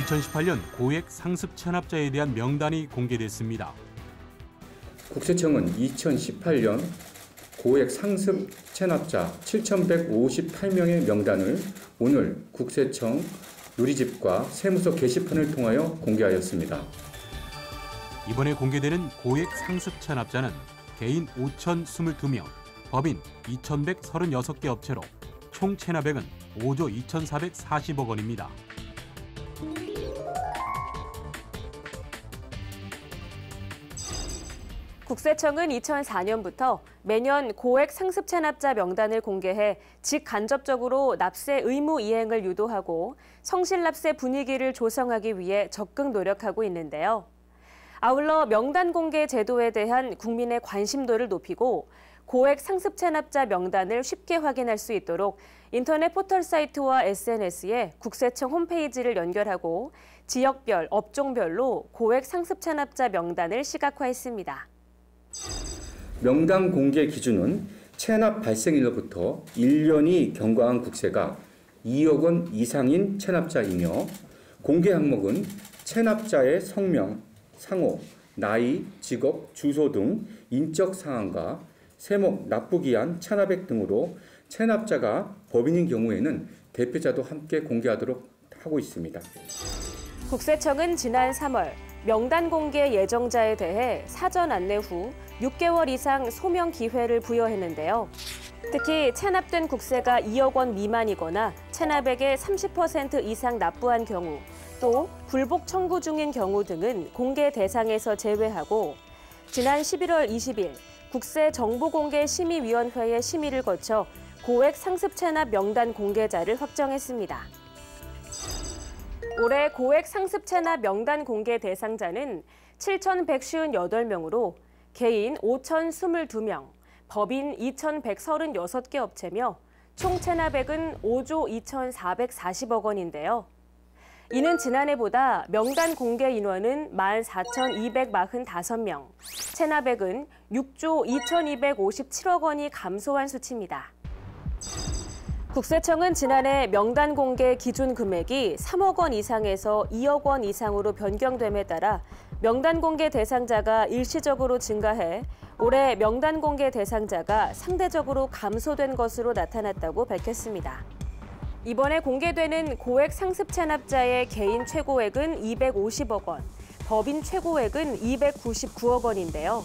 2018년 고액 상습 체납자에 대한 명단이 공개됐습니다. 국세청은 2018년 고액 상습 체납자 7,158명의 명단을 오늘 국세청 누리집과 세무서 게시판을 통하여 공개하였습니다. 이번에 공개되는 고액 상습 체납자는 개인 5,022명, 법인 2,136개 업체로 총 체납액은 5조 2,440억 원입니다. 국세청은 2004년부터 매년 고액 상습 체납자 명단을 공개해 직간접적으로 납세 의무 이행을 유도하고 성실 납세 분위기를 조성하기 위해 적극 노력하고 있는데요. 아울러 명단 공개 제도에 대한 국민의 관심도를 높이고 고액 상습 체납자 명단을 쉽게 확인할 수 있도록 인터넷 포털 사이트와 SNS에 국세청 홈페이지를 연결하고 지역별, 업종별로 고액 상습 체납자 명단을 시각화했습니다. 명단 공개 기준은 체납 발생일로부터 1년이 경과한 국세가 2억 원 이상인 체납자이며 공개 항목은 체납자의 성명, 상호, 나이, 직업, 주소 등 인적 사항과 세목, 납부기한, 체납액 등으로 체납자가 법인인 경우에는 대표자도 함께 공개하도록 하고 있습니다. 국세청은 지난 3월 명단 공개 예정자에 대해 사전 안내 후 6개월 이상 소명 기회를 부여했는데요. 특히 체납된 국세가 2억 원 미만이거나 체납액의 30% 이상 납부한 경우, 또 불복 청구 중인 경우 등은 공개 대상에서 제외하고 지난 11월 20일 국세정보공개심의위원회의 심의를 거쳐 고액 상습 체납 명단 공개자를 확정했습니다. 올해 고액 상습 체납 명단 공개 대상자는 7,158명으로 개인 5,022명, 법인 2,136개 업체며 총 체납액은 5조 2,440억 원인데요. 이는 지난해보다 명단 공개 인원은 14,245명, 체납액은 6조 2,257억 원이 감소한 수치입니다. 국세청은 지난해 명단 공개 기준 금액이 3억 원 이상에서 2억 원 이상으로 변경됨에 따라 명단 공개 대상자가 일시적으로 증가해 올해 명단 공개 대상자가 상대적으로 감소된 것으로 나타났다고 밝혔습니다. 이번에 공개되는 고액 상습 체납자의 개인 최고액은 250억 원, 법인 최고액은 299억 원인데요.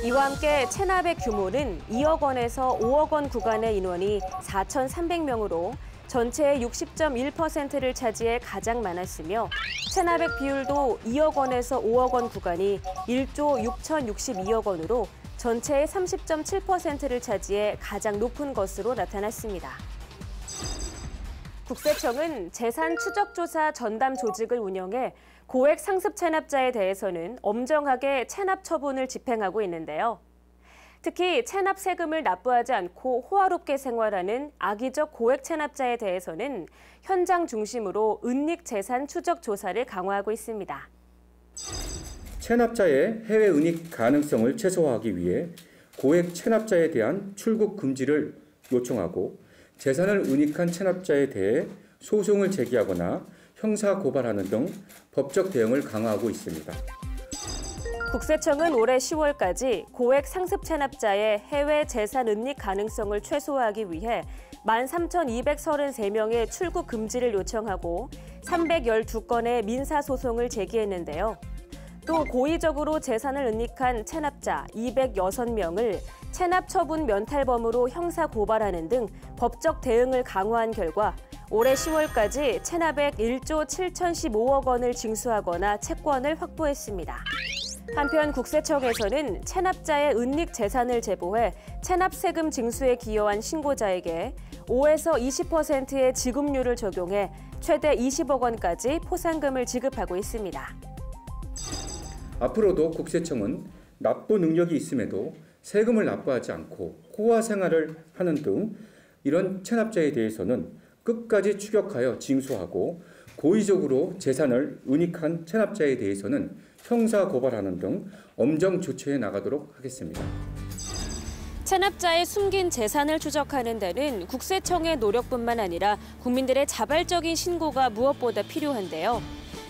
이와 함께 체납액 규모는 2억 원에서 5억 원 구간의 인원이 4,300명으로 전체의 60.1%를 차지해 가장 많았으며 체납액 비율도 2억 원에서 5억 원 구간이 1조 6,062억 원으로 전체의 30.7%를 차지해 가장 높은 것으로 나타났습니다. 국세청은 재산 추적조사 전담 조직을 운영해 고액 상습 체납자에 대해서는 엄정하게 체납 처분을 집행하고 있는데요. 특히 체납 세금을 납부하지 않고 호화롭게 생활하는 악의적 고액 체납자에 대해서는 현장 중심으로 은닉 재산 추적 조사를 강화하고 있습니다. 체납자의 해외 은닉 가능성을 최소화하기 위해 고액 체납자에 대한 출국 금지를 요청하고 재산을 은닉한 체납자에 대해 소송을 제기하거나 형사 고발하는 등 법적 대응을 강화하고 있습니다. 국세청은 올해 10월까지 고액 상습 체납자의 해외 재산 은닉 가능성을 최소화하기 위해 13,233명의 출국 금지를 요청하고 312건의 민사소송을 제기했는데요. 또 고의적으로 재산을 은닉한 체납자 206명을 체납 처분 면탈범으로 형사 고발하는 등 법적 대응을 강화한 결과 올해 10월까지 체납액 1조 7,015억 원을 징수하거나 채권을 확보했습니다. 한편 국세청에서는 체납자의 은닉 재산을 제보해 체납세금 징수에 기여한 신고자에게 5에서 20%의 지급률을 적용해 최대 20억 원까지 포상금을 지급하고 있습니다. 앞으로도 국세청은 납부 능력이 있음에도 세금을 납부하지 않고 호화 생활을 하는 등 이런 체납자에 대해서는 끝까지 추격하여 징수하고 고의적으로 재산을 은닉한 체납자에 대해서는 형사 고발하는 등 엄정 조처해 나가도록 하겠습니다. 체납자의 숨긴 재산을 추적하는 데는 국세청의 노력뿐만 아니라 국민들의 자발적인 신고가 무엇보다 필요한데요.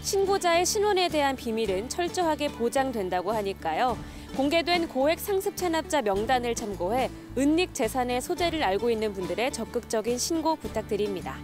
신고자의 신원에 대한 비밀은 철저하게 보장된다고 하니까요. 공개된 고액 상습 체납자 명단을 참고해 은닉 재산의 소재를 알고 있는 분들의 적극적인 신고 부탁드립니다.